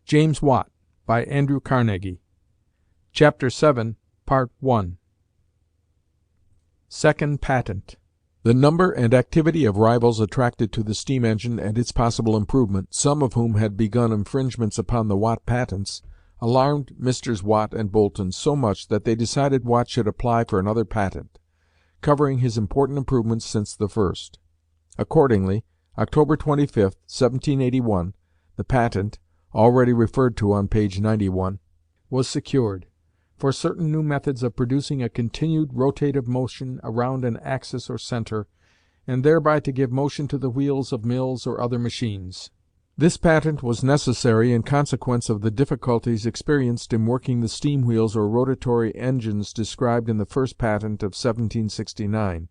James Watt, by Andrew Carnegie. Chapter 7, Part 1. Second Patent. The number and activity of rivals attracted to the steam engine and its possible improvement, some of whom had begun infringements upon the Watt patents, alarmed Messrs. Watt and Boulton so much that they decided Watt should apply for another patent, covering his important improvements since the first. Accordingly, October 25, 1781, the patent, already referred to on page 91, was secured, for certain new methods of producing a continued rotative motion around an axis or centre, and thereby to give motion to the wheels of mills or other machines. This patent was necessary in consequence of the difficulties experienced in working the steam wheels or rotatory engines described in the first patent of 1769,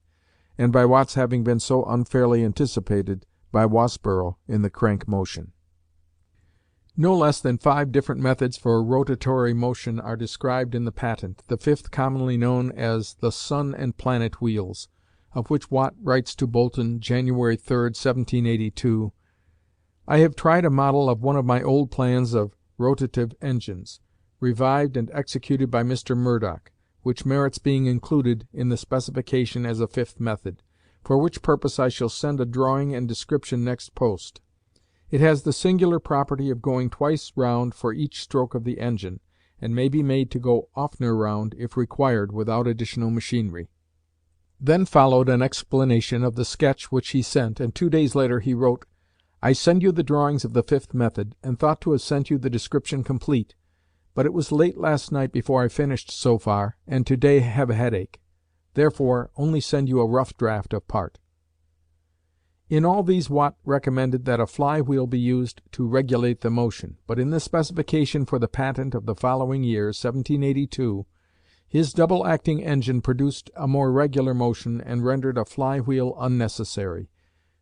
and by Watt's having been so unfairly anticipated by Wasbrough in the crank motion. No less than 5 different methods for rotatory motion are described in the patent, the fifth commonly known as the sun and planet wheels, of which Watt writes to Boulton, January 3, 1782, "I have tried a model of one of my old plans of rotative engines, revived and executed by Mr. Murdoch, which merits being included in the specification as a fifth method, for which purpose I shall send a drawing and description next post. It has the singular property of going twice round for each stroke of the engine, and may be made to go oftener round, if required, without additional machinery." Then followed an explanation of the sketch which he sent, and 2 days later he wrote, "I send you the drawings of the fifth method, and thought to have sent you the description complete, but it was late last night before I finished so far, and to-day have a headache. Therefore only send you a rough draft of part." In all these Watt recommended that a fly wheel be used to regulate the motion, but in the specification for the patent of the following year, 1782, his double-acting engine produced a more regular motion and rendered a fly wheel unnecessary,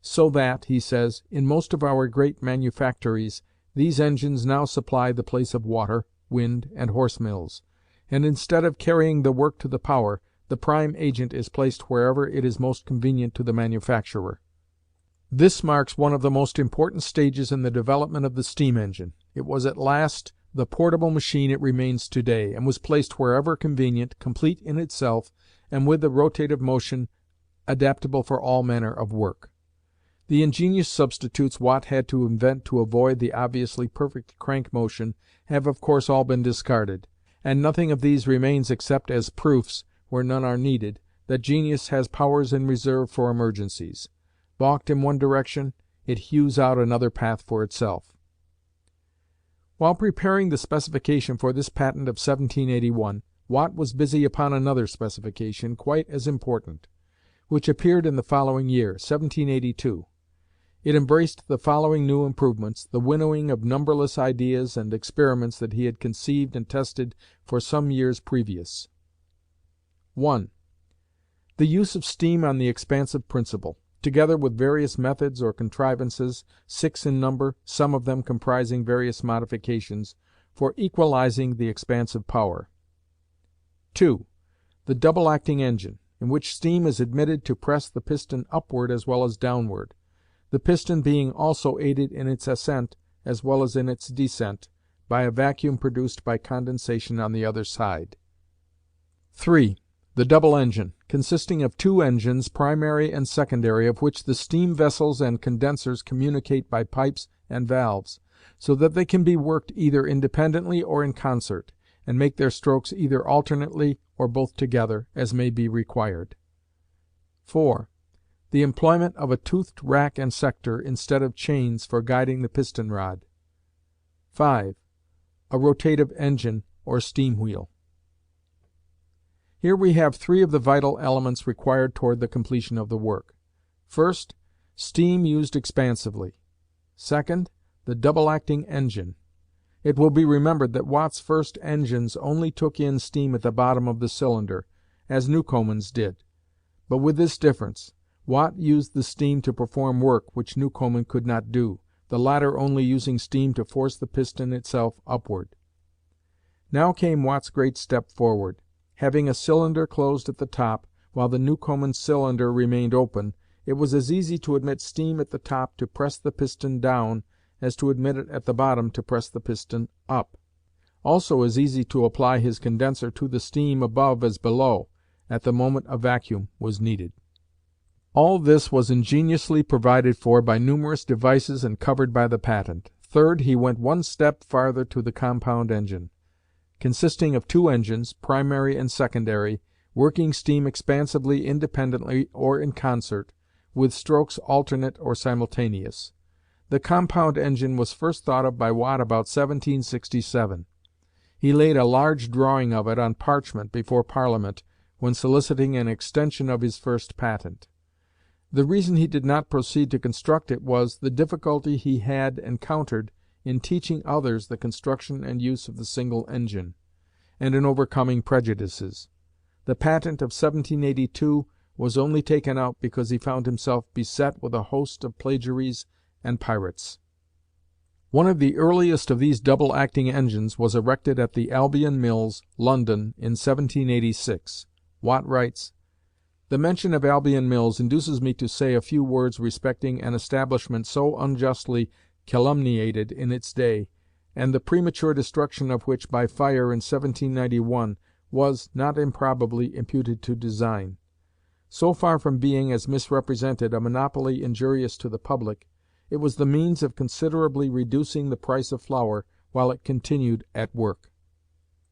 so that, he says, "in most of our great manufactories these engines now supply the place of water, wind, and horse mills, and instead of carrying the work to the power, the prime agent is placed wherever it is most convenient to the manufacturer." This marks one of the most important stages in the development of the steam engine. It was at last the portable machine it remains to-day, and was placed wherever convenient, complete in itself, and with the rotative motion adaptable for all manner of work. The ingenious substitutes Watt had to invent to avoid the obviously perfect crank motion have of course all been discarded, and nothing of these remains except as proofs, where none are needed, that genius has powers in reserve for emergencies. Balked in one direction, it hews out another path for itself. While preparing the specification for this patent of 1781, Watt was busy upon another specification, quite as important, which appeared in the following year, 1782. It embraced the following new improvements, the winnowing of numberless ideas and experiments that he had conceived and tested for some years previous. 1. The use of steam on the expansive principle, together with various methods or contrivances, 6 in number, some of them comprising various modifications, for equalizing the expansive power. 2. The double-acting engine, in which steam is admitted to press the piston upward as well as downward, the piston being also aided in its ascent as well as in its descent by a vacuum produced by condensation on the other side. 3. The double engine, consisting of 2 engines, primary and secondary, of which the steam vessels and condensers communicate by pipes and valves, so that they can be worked either independently or in concert, and make their strokes either alternately or both together, as may be required. 4. The employment of a toothed rack and sector instead of chains for guiding the piston rod. 5. A rotative engine or steam wheel. Here we have 3 of the vital elements required toward the completion of the work. First, steam used expansively. Second, the double-acting engine. It will be remembered that Watt's first engines only took in steam at the bottom of the cylinder, as Newcomen's did. But with this difference: Watt used the steam to perform work which Newcomen could not do, the latter only using steam to force the piston itself upward. Now came Watt's great step forward. Having a cylinder closed at the top, while the Newcomen cylinder remained open, it was as easy to admit steam at the top to press the piston down as to admit it at the bottom to press the piston up; also as easy to apply his condenser to the steam above as below, at the moment a vacuum was needed. All this was ingeniously provided for by numerous devices and covered by the patent. Third, he went one step farther to the compound engine, consisting of two engines, primary and secondary, working steam expansively independently or in concert, with strokes alternate or simultaneous. The compound engine was first thought of by Watt about 1767. He laid a large drawing of it on parchment before Parliament, when soliciting an extension of his first patent. The reason he did not proceed to construct it was, the difficulty he had encountered in teaching others the construction and use of the single engine, and in overcoming prejudices. The patent of 1782 was only taken out because he found himself beset with a host of plagiaries and pirates. One of the earliest of these double-acting engines was erected at the Albion Mills, London, in 1786. Watt writes: "The mention of Albion Mills induces me to say a few words respecting an establishment so unjustly calumniated in its day, and the premature destruction of which by fire in 1791 was, not improbably, imputed to design. So far from being, as misrepresented, a monopoly injurious to the public, it was the means of considerably reducing the price of flour while it continued at work."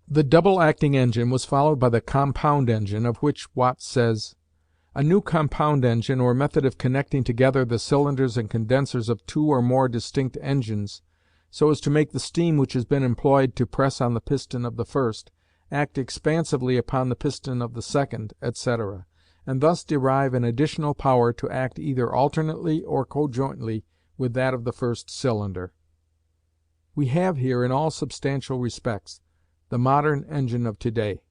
The double-acting engine was followed by the compound engine, of which Watt says: "A new compound engine, or method of connecting together the cylinders and condensers of two or more distinct engines, so as to make the steam which has been employed to press on the piston of the first, act expansively upon the piston of the second, etc., and thus derive an additional power to act either alternately or conjointly with that of the first cylinder." We have here, in all substantial respects, the modern engine of to-day.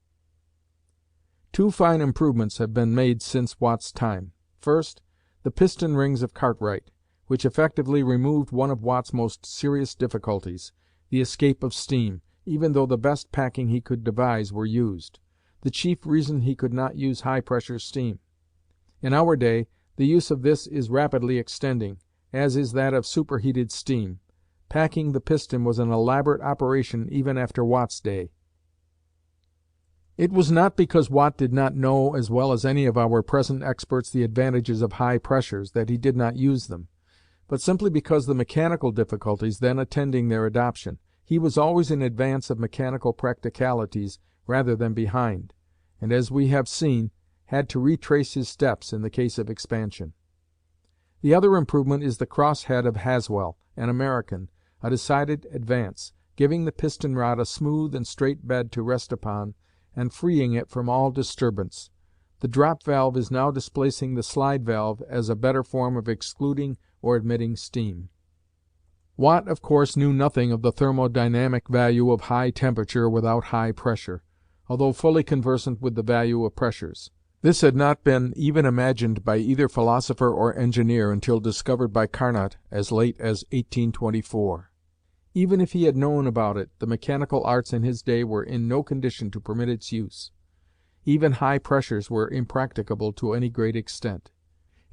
Two fine improvements have been made since Watt's time. First, the piston rings of Cartwright, which effectively removed one of Watt's most serious difficulties, the escape of steam, even though the best packing he could devise were used, the chief reason he could not use high-pressure steam. In our day, the use of this is rapidly extending, as is that of superheated steam. Packing the piston was an elaborate operation even after Watt's day. It was not because Watt did not know as well as any of our present experts the advantages of high pressures that he did not use them, but simply because the mechanical difficulties then attending their adoption. He was always in advance of mechanical practicalities rather than behind, and, as we have seen, had to retrace his steps in the case of expansion. The other improvement is the cross head of Haswell, an American, a decided advance, giving the piston rod a smooth and straight bed to rest upon, and freeing it from all disturbance. The drop valve is now displacing the slide valve as a better form of excluding or admitting steam. Watt, of course, knew nothing of the thermodynamic value of high temperature without high pressure, although fully conversant with the value of pressures. This had not been even imagined by either philosopher or engineer until discovered by Carnot as late as 1824. Even if he had known about it, the mechanical arts in his day were in no condition to permit its use. Even high pressures were impracticable to any great extent.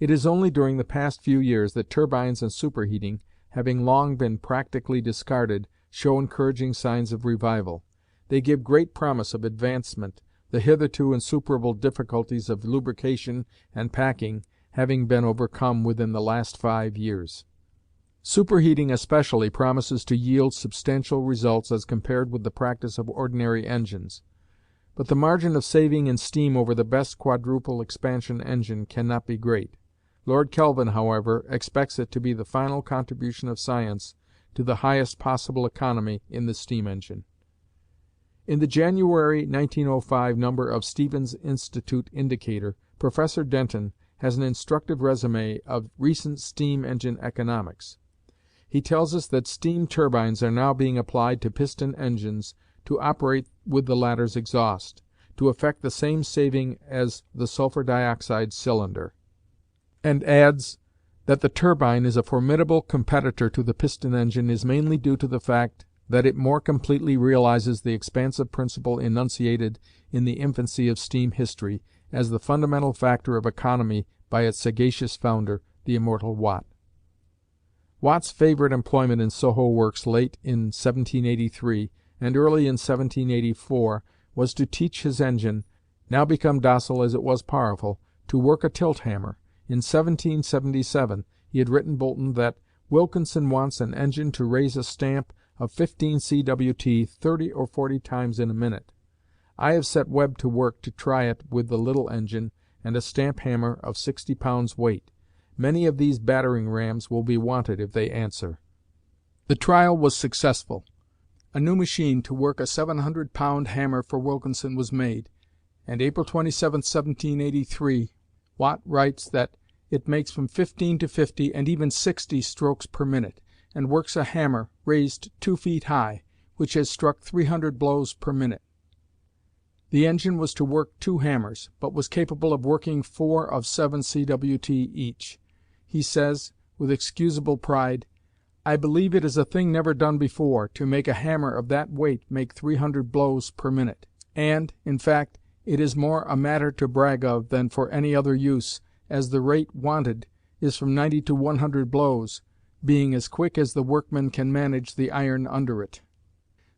It is only during the past few years that turbines and superheating, having long been practically discarded, show encouraging signs of revival. They give great promise of advancement, the hitherto insuperable difficulties of lubrication and packing having been overcome within the last 5 years. Superheating especially promises to yield substantial results as compared with the practice of ordinary engines, but the margin of saving in steam over the best quadruple expansion engine cannot be great. Lord Kelvin, however, expects it to be the final contribution of science to the highest possible economy in the steam engine. In the January 1905 number of Stevens Institute Indicator, Professor Denton has an instructive résumé of recent steam engine economics. He tells us that steam turbines are now being applied to piston engines to operate with the latter's exhaust, to effect the same saving as the sulphur dioxide cylinder, and adds that the turbine is a formidable competitor to the piston engine is mainly due to the fact that it more completely realizes the expansive principle enunciated in the infancy of steam history as the fundamental factor of economy by its sagacious founder, the immortal Watt. Watt's favourite employment in Soho works late in 1783 and early in 1784 was to teach his engine, now become docile as it was powerful, to work a tilt-hammer. In 1777 he had written Boulton that "Wilkinson wants an engine to raise a stamp of 15 cwt 30 or 40 times in a minute. I have set Webb to work to try it with the little engine and a stamp hammer of 60 pounds weight. Many of these battering rams will be wanted if they answer." The trial was successful. A new machine to work a 700-pound hammer for Wilkinson was made, and April 27, 1783, Watt writes that it makes from 15 to 50 and even 60 strokes per minute, and works a hammer raised 2 feet high, which has struck 300 blows per minute. The engine was to work 2 hammers, but was capable of working 4 of 7 cwt each. He says, with excusable pride, "I believe it is a thing never done before, to make a hammer of that weight make 300 blows per minute, and, in fact, it is more a matter to brag of than for any other use, as the rate wanted is from 90 to 100 blows, being as quick as the workman can manage the iron under it."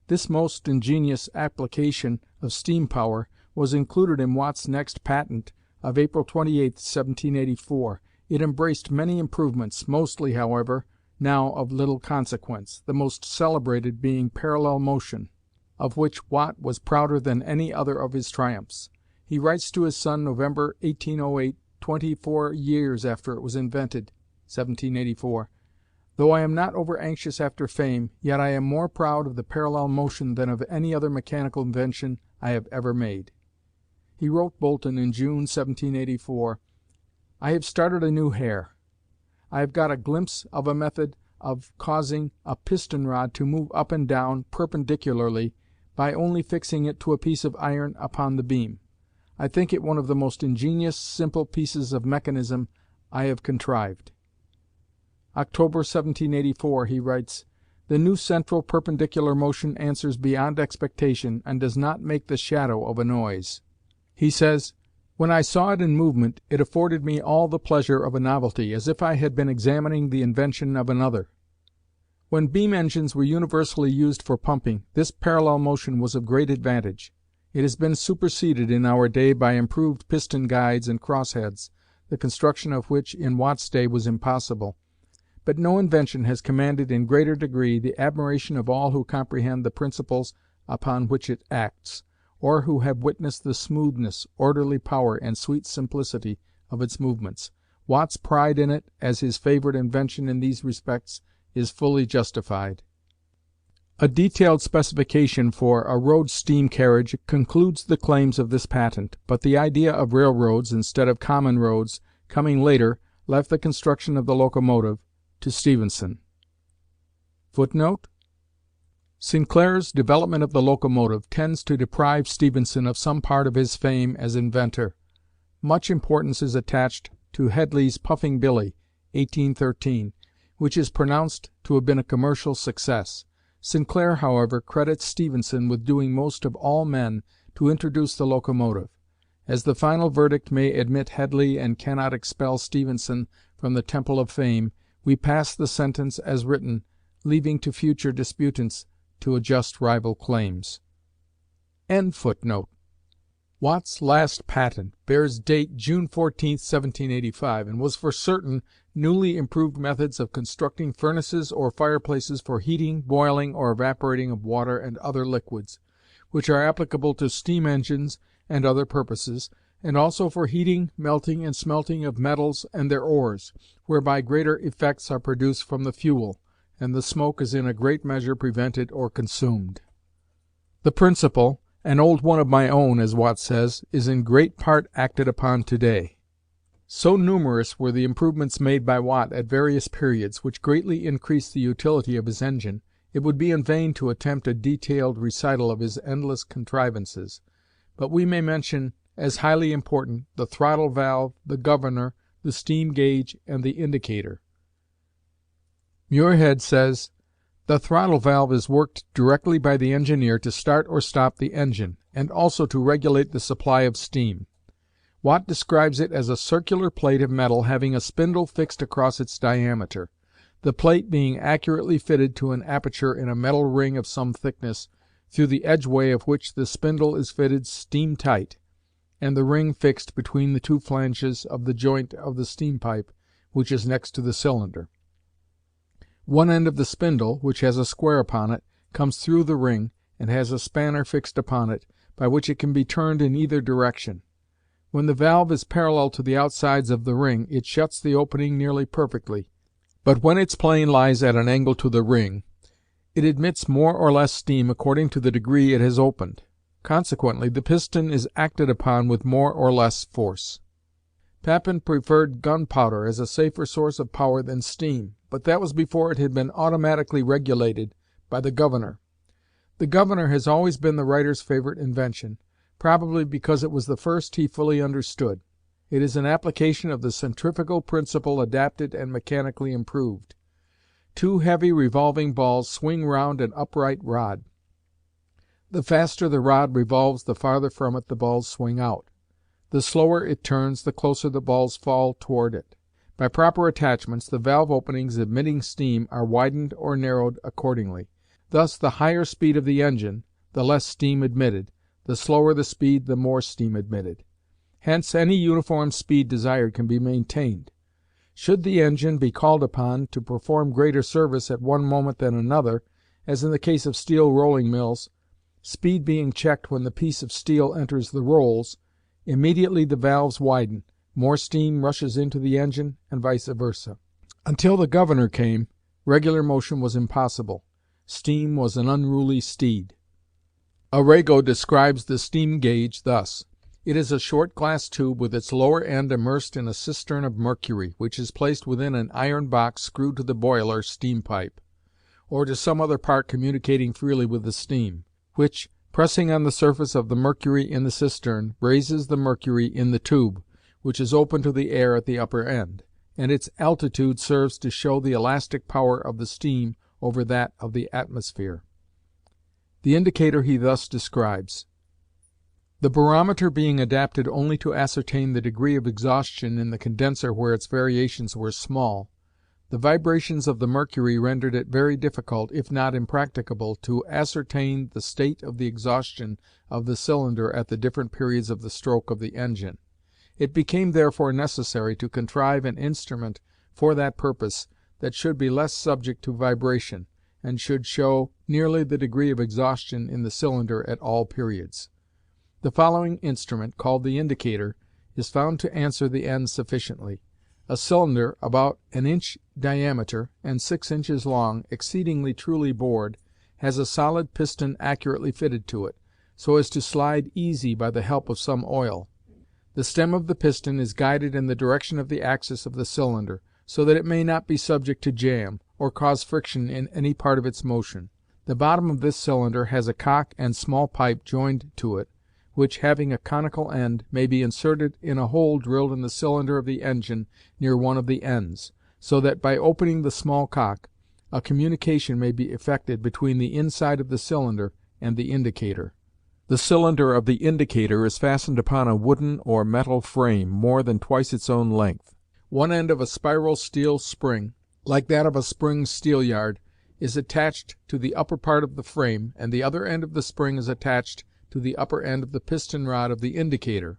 This most ingenious application of steam power was included in Watt's next patent of April 28, 1784. It embraced many improvements, mostly, however, now of little consequence, the most celebrated being parallel motion, of which Watt was prouder than any other of his triumphs. He writes to his son November, 1808, 24 years after it was invented (1784), "Though I am not over anxious after fame, yet I am more proud of the parallel motion than of any other mechanical invention I have ever made." He wrote Boulton in June, 1784, "I have started a new hare. I have got a glimpse of a method of causing a piston rod to move up and down perpendicularly by only fixing it to a piece of iron upon the beam. I think it one of the most ingenious, simple pieces of mechanism I have contrived." October, 1784, he writes, "The new central perpendicular motion answers beyond expectation, and does not make the shadow of a noise." He says, "When I saw it in movement, it afforded me all the pleasure of a novelty, as if I had been examining the invention of another." When beam engines were universally used for pumping, this parallel motion was of great advantage. It has been superseded in our day by improved piston guides and crossheads, the construction of which in Watt's day was impossible. But no invention has commanded in greater degree the admiration of all who comprehend the principles upon which it acts, or who have witnessed the smoothness, orderly power, and sweet simplicity of its movements. Watt's pride in it, as his favourite invention in these respects, is fully justified. A detailed specification for a road steam carriage concludes the claims of this patent, but the idea of railroads, instead of common roads, coming later, left the construction of the locomotive to Stephenson. Footnote: Sinclair's development of the locomotive tends to deprive Stephenson of some part of his fame as inventor. Much importance is attached to Hedley's Puffing Billy, 1813, which is pronounced to have been a commercial success. Sinclair, however, credits Stephenson with doing most of all men to introduce the locomotive. As the final verdict may admit Hedley and cannot expel Stephenson from the temple of fame, we pass the sentence as written, leaving to future disputants to adjust rival claims. Watt's last patent bears date June 14, 1785, and was for certain newly improved methods of constructing furnaces or fireplaces for heating, boiling, or evaporating of water and other liquids, which are applicable to steam engines and other purposes, and also for heating, melting, and smelting of metals and their ores, whereby greater effects are produced from the fuel, and the smoke is in a great measure prevented or consumed. The principle, "an old one of my own," as Watt says, is in great part acted upon today. So numerous were the improvements made by Watt at various periods, which greatly increased the utility of his engine, it would be in vain to attempt a detailed recital of his endless contrivances. But we may mention as highly important the throttle valve, the governor, the steam gauge, and the indicator. Muirhead says, "The throttle valve is worked directly by the engineer to start or stop the engine, and also to regulate the supply of steam." Watt describes it as a circular plate of metal having a spindle fixed across its diameter. the plate being accurately fitted to an aperture in a metal ring of some thickness, through the edgeway of which the spindle is fitted steam tight, and the ring fixed between the two flanges of the joint of the steam pipe which is next to the cylinder. One end of the spindle, which has a square upon it, comes through the ring, and has a spanner fixed upon it, by which it can be turned in either direction. When the valve is parallel to the outsides of the ring, it shuts the opening nearly perfectly, but when its plane lies at an angle to the ring, it admits more or less steam according to the degree it has opened. Consequently, the piston is acted upon with more or less force. Papin preferred gunpowder as a safer source of power than steam, but that was before it had been automatically regulated by the governor. The governor has always been the writer's favorite invention, probably because it was the first he fully understood. It is an application of the centrifugal principle adapted and mechanically improved. Two heavy revolving balls swing round an upright rod. The faster the rod revolves, the farther from it the balls swing out. The slower it turns, the closer the balls fall toward it. By proper attachments, the valve openings admitting steam are widened or narrowed accordingly. Thus the higher speed of the engine, the less steam admitted, the slower the speed, the more steam admitted. Hence any uniform speed desired can be maintained. Should the engine be called upon to perform greater service at one moment than another, as in the case of steel rolling mills, speed being checked when the piece of steel enters the rolls, immediately the valves widen, more steam rushes into the engine, and vice versa. Until the governor came, regular motion was impossible. Steam was an unruly steed. Arago describes the steam gauge thus: it is a short glass tube with its lower end immersed in a cistern of mercury, which is placed within an iron box screwed to the boiler steam pipe, or to some other part communicating freely with the steam, which, pressing on the surface of the mercury in the cistern, raises the mercury in the tube, which is open to the air at the upper end, and its altitude serves to show the elastic power of the steam over that of the atmosphere. The indicator he thus describes: the barometer being adapted only to ascertain the degree of exhaustion in the condenser where its variations were small, the vibrations of the mercury rendered it very difficult, if not impracticable, to ascertain the state of the exhaustion of the cylinder at the different periods of the stroke of the engine. It became therefore necessary to contrive an instrument for that purpose that should be less subject to vibration, and should show nearly the degree of exhaustion in the cylinder at all periods. The following instrument, called the indicator, is found to answer the end sufficiently. A cylinder about an inch diameter and 6 inches long, exceedingly truly bored, has a solid piston accurately fitted to it, so as to slide easy by the help of some oil. The stem of the piston is guided in the direction of the axis of the cylinder, so that it may not be subject to jam, or cause friction in any part of its motion. The bottom of this cylinder has a cock and small pipe joined to it, which, having a conical end, may be inserted in a hole drilled in the cylinder of the engine near one of the ends, so that by opening the small cock, a communication may be effected between the inside of the cylinder and the indicator. The cylinder of the indicator is fastened upon a wooden or metal frame more than twice its own length. One end of a spiral steel spring, like that of a spring steelyard, is attached to the upper part of the frame, and the other end of the spring is attached to the upper end of the piston rod of the indicator.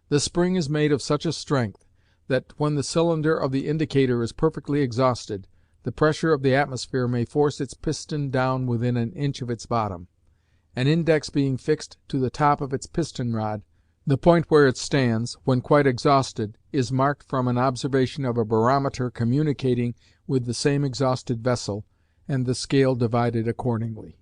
The spring is made of such a strength that when the cylinder of the indicator is perfectly exhausted, the pressure of the atmosphere may force its piston down within an inch of its bottom. An index being fixed to the top of its piston rod, the point where it stands, when quite exhausted, is marked from an observation of a barometer communicating with the same exhausted vessel, and the scale divided accordingly.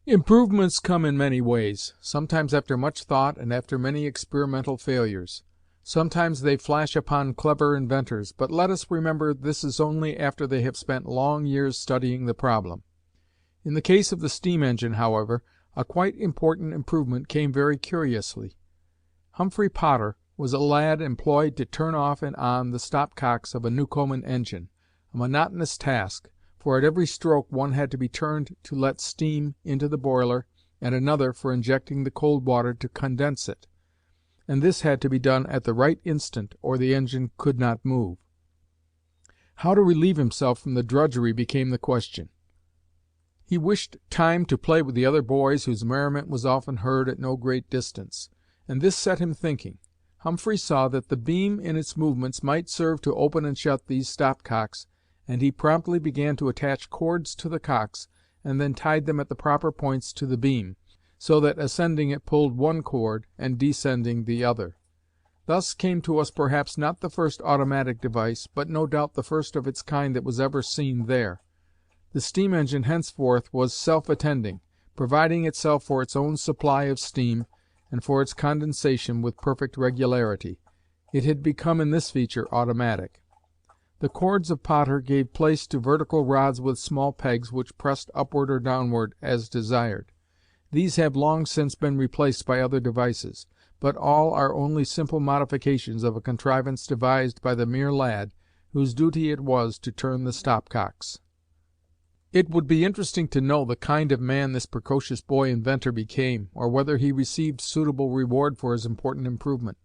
Improvements come in many ways, sometimes after much thought and after many experimental failures. Sometimes they flash upon clever inventors, but let us remember this is only after they have spent long years studying the problem. In the case of the steam engine, however, a quite important improvement came very curiously. Humphrey Potter was a lad employed to turn off and on the stopcocks of a Newcomen engine, a monotonous task, for at every stroke one had to be turned to let steam into the boiler, and another for injecting the cold water to condense it, and this had to be done at the right instant, or the engine could not move. How to relieve himself from the drudgery became the question. He wished time to play with the other boys whose merriment was often heard at no great distance, and this set him thinking. Humphrey saw that the beam in its movements might serve to open and shut these stopcocks, and he promptly began to attach cords to the cocks and then tied them at the proper points to the beam, so that ascending it pulled one cord and descending the other. Thus came to us perhaps not the first automatic device, but no doubt the first of its kind that was ever seen there. The steam engine henceforth was self-attending, providing itself for its own supply of steam and for its condensation with perfect regularity. It had become in this feature automatic. The cords of Potter gave place to vertical rods with small pegs which pressed upward or downward as desired. These have long since been replaced by other devices, but all are only simple modifications of a contrivance devised by the mere lad whose duty it was to turn the stopcocks. It would be interesting to know the kind of man this precocious boy inventor became, or whether he received suitable reward for his important improvement.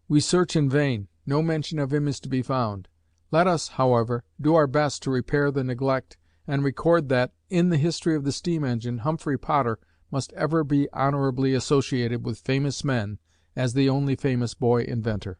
We search in vain. No mention of him is to be found. Let us, however, do our best to repair the neglect, and record that, in the history of the steam engine, Humphrey Potter must ever be honorably associated with famous men as the only famous boy inventor.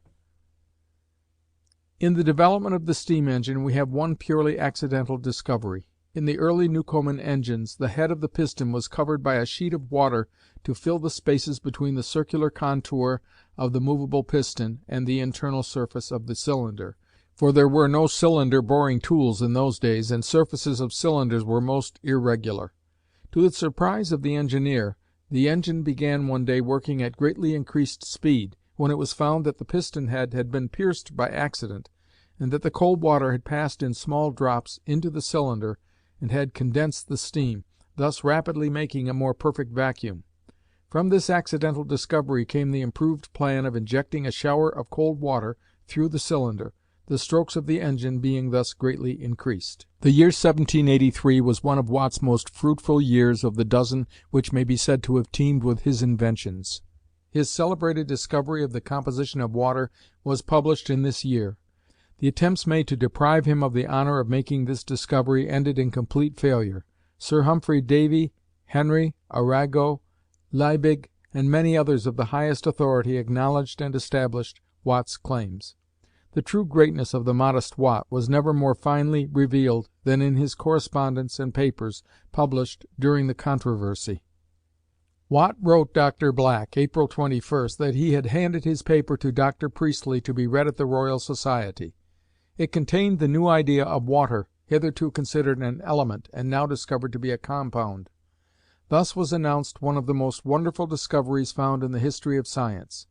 In the development of the steam engine we have one purely accidental discovery. In the early Newcomen engines, the head of the piston was covered by a sheet of water to fill the spaces between the circular contour of the movable piston and the internal surface of the cylinder, for there were no cylinder boring tools in those days, and surfaces of cylinders were most irregular. To the surprise of the engineer, the engine began one day working at greatly increased speed, when it was found that the piston head had been pierced by accident, and that the cold water had passed in small drops into the cylinder and had condensed the steam, thus rapidly making a more perfect vacuum. From this accidental discovery came the improved plan of injecting a shower of cold water through the cylinder, the strokes of the engine being thus greatly increased. The year 1783 was one of Watt's most fruitful years of the dozen which may be said to have teemed with his inventions. His celebrated discovery of the composition of water was published in this year. The attempts made to deprive him of the honour of making this discovery ended in complete failure. Sir Humphry Davy, Henry, Arago, Liebig, and many others of the highest authority acknowledged and established Watt's claims. The true greatness of the modest Watt was never more finely revealed than in his correspondence and papers published during the controversy. Watt wrote Dr. Black, April 21st, that he had handed his paper to Dr. Priestley to be read at the Royal Society. It contained the new idea of water, hitherto considered an element and now discovered to be a compound. Thus was announced one of the most wonderful discoveries found in the history of science.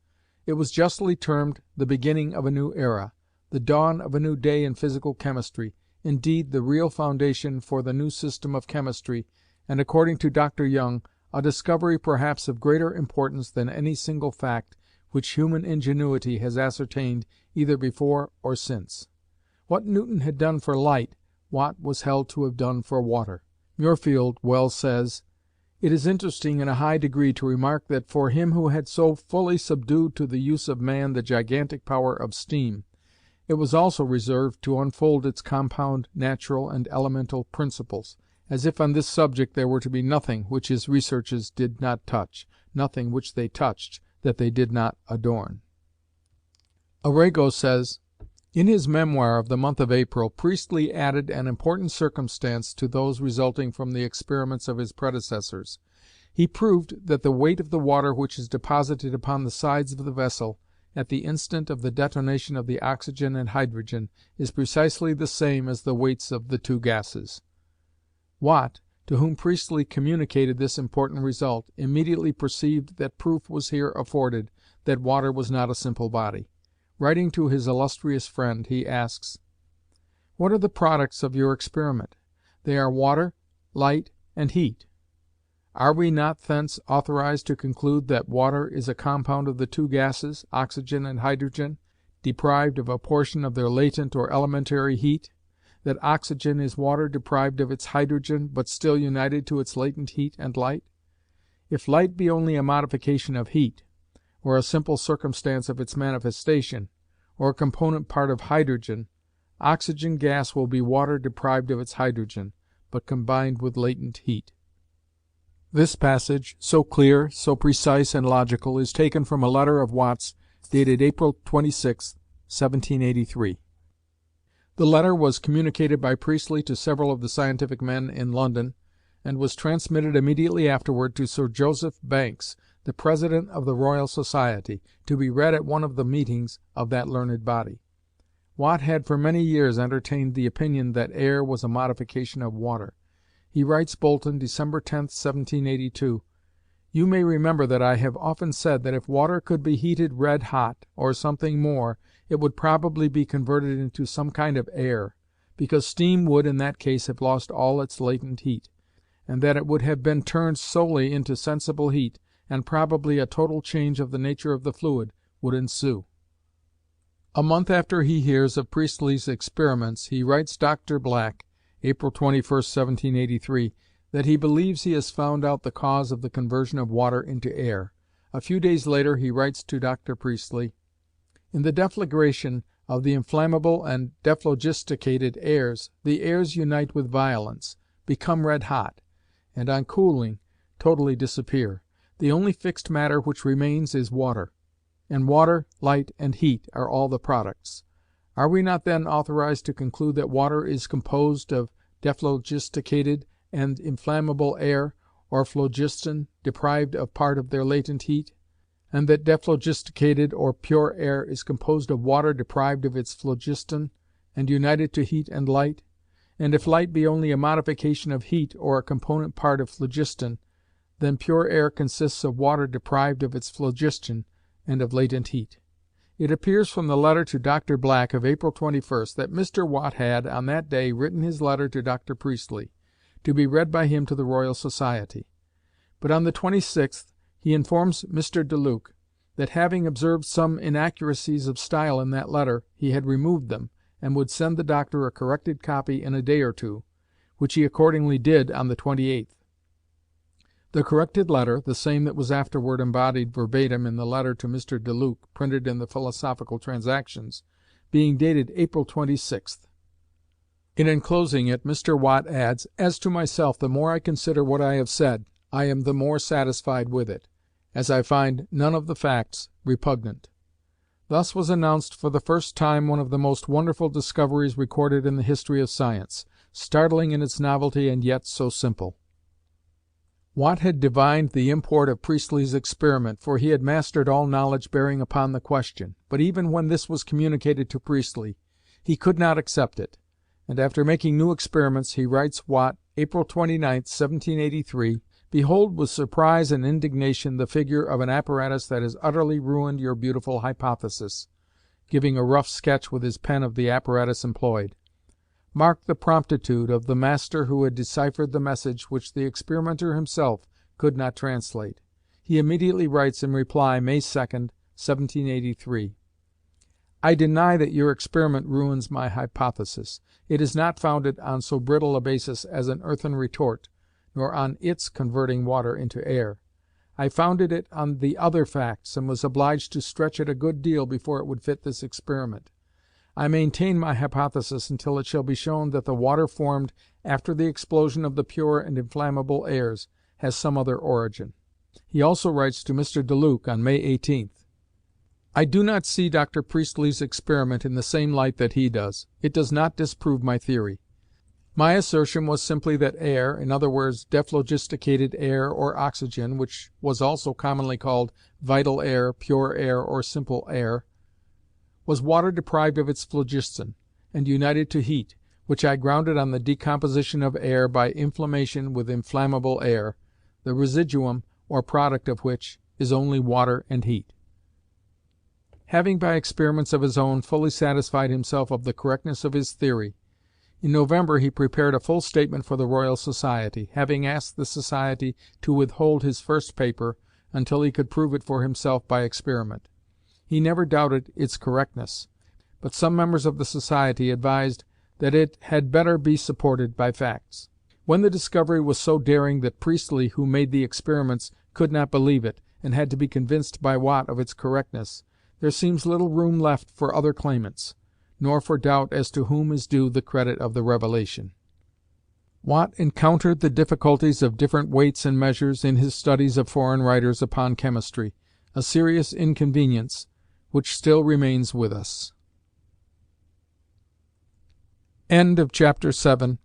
It was justly termed the beginning of a new era, the dawn of a new day in physical chemistry, indeed the real foundation for the new system of chemistry, and according to Dr. Young, a discovery perhaps of greater importance than any single fact which human ingenuity has ascertained either before or since. What Newton had done for light, Watt was held to have done for water. Muirfield well says, "It is interesting in a high degree to remark that for him who had so fully subdued to the use of man the gigantic power of steam, it was also reserved to unfold its compound, natural, and elemental principles, as if on this subject there were to be nothing which his researches did not touch, nothing which they touched that they did not adorn." Arago says, "In his memoir of the month of April, Priestley added an important circumstance to those resulting from the experiments of his predecessors. He proved that the weight of the water which is deposited upon the sides of the vessel, at the instant of the detonation of the oxygen and hydrogen, is precisely the same as the weights of the two gases." Watt, to whom Priestley communicated this important result, immediately perceived that proof was here afforded that water was not a simple body. Writing to his illustrious friend, he asks, "What are the products of your experiment? They are water, light, and heat. Are we not thence authorized to conclude that water is a compound of the two gases, oxygen and hydrogen, deprived of a portion of their latent or elementary heat, that oxygen is water deprived of its hydrogen, but still united to its latent heat and light? If light be only a modification of heat, or a simple circumstance of its manifestation, or a component part of hydrogen, oxygen gas will be water deprived of its hydrogen, but combined with latent heat." This passage, so clear, so precise and logical, is taken from a letter of Watt's dated April 26, 1783. The letter was communicated by Priestley to several of the scientific men in London, and was transmitted immediately afterward to Sir Joseph Banks, the President of the Royal Society, to be read at one of the meetings of that learned body. Watt had for many years entertained the opinion that air was a modification of water. He writes Bolton, December 10, 1782, "You may remember that I have often said that if water could be heated red hot, or something more, it would probably be converted into some kind of air, because steam would in that case have lost all its latent heat, and that it would have been turned solely into sensible heat, and probably a total change of the nature of the fluid would ensue." A month after he hears of Priestley's experiments, he writes Dr. Black, April 21, 1783, that he believes he has found out the cause of the conversion of water into air. A few days later he writes to Dr. Priestley, "In the deflagration of the inflammable and dephlogisticated airs, the airs unite with violence, become red hot, and on cooling totally disappear. The only fixed matter which remains is water, and water, light, and heat are all the products. Are we not then authorized to conclude that water is composed of dephlogisticated and inflammable air, or phlogiston, deprived of part of their latent heat, and that dephlogisticated or pure air is composed of water deprived of its phlogiston, and united to heat and light? And if light be only a modification of heat or a component part of phlogiston, then pure air consists of water deprived of its phlogiston and of latent heat." It appears from the letter to Dr. Black of April 21st that Mr. Watt had, on that day, written his letter to Dr. Priestley, to be read by him to the Royal Society. But on the 26th he informs Mr. Deluc that having observed some inaccuracies of style in that letter, he had removed them, and would send the Doctor a corrected copy in a day or two, which he accordingly did on the 28th. The corrected letter, the same that was afterward embodied verbatim in the letter to Mr. Deluc, printed in the Philosophical Transactions, being dated April 26th. In enclosing it, Mr. Watt adds, "As to myself, the more I consider what I have said, I am the more satisfied with it, as I find none of the facts repugnant." Thus was announced for the first time one of the most wonderful discoveries recorded in the history of science, startling in its novelty and yet so simple. Watt had divined the import of Priestley's experiment, for he had mastered all knowledge bearing upon the question, but even when this was communicated to Priestley, he could not accept it, and after making new experiments, he writes Watt, April 29, 1783, "Behold with surprise and indignation the figure of an apparatus that has utterly ruined your beautiful hypothesis," giving a rough sketch with his pen of the apparatus employed. Mark the promptitude of the master who had deciphered the message which the experimenter himself could not translate. He immediately writes in reply, May 2, 1783, "I deny that your experiment ruins my hypothesis. It is not founded on so brittle a basis as an earthen retort, nor on its converting water into air. I founded it on the other facts, and was obliged to stretch it a good deal before it would fit this experiment. I maintain my hypothesis until it shall be shown that the water formed after the explosion of the pure and inflammable airs has some other origin." He also writes to Mr. Deluc on May 18th, "I do not see Dr. Priestley's experiment in the same light that he does. It does not disprove my theory. My assertion was simply that air, in other words, dephlogisticated air or oxygen, which was also commonly called vital air, pure air, or simple air, was water deprived of its phlogiston, and united to heat, which I grounded on the decomposition of air by inflammation with inflammable air, the residuum or product of which is only water and heat." Having by experiments of his own fully satisfied himself of the correctness of his theory, in November he prepared a full statement for the Royal Society, having asked the Society to withhold his first paper until he could prove it for himself by experiment. He never doubted its correctness, but some members of the Society advised that it had better be supported by facts. When the discovery was so daring that Priestley, who made the experiments, could not believe it, and had to be convinced by Watt of its correctness, there seems little room left for other claimants. nor for doubt as to whom is due the credit of the revelation. Watt encountered the difficulties of different weights and measures in his studies of foreign writers upon chemistry, a serious inconvenience which still remains with us. Chapter 7.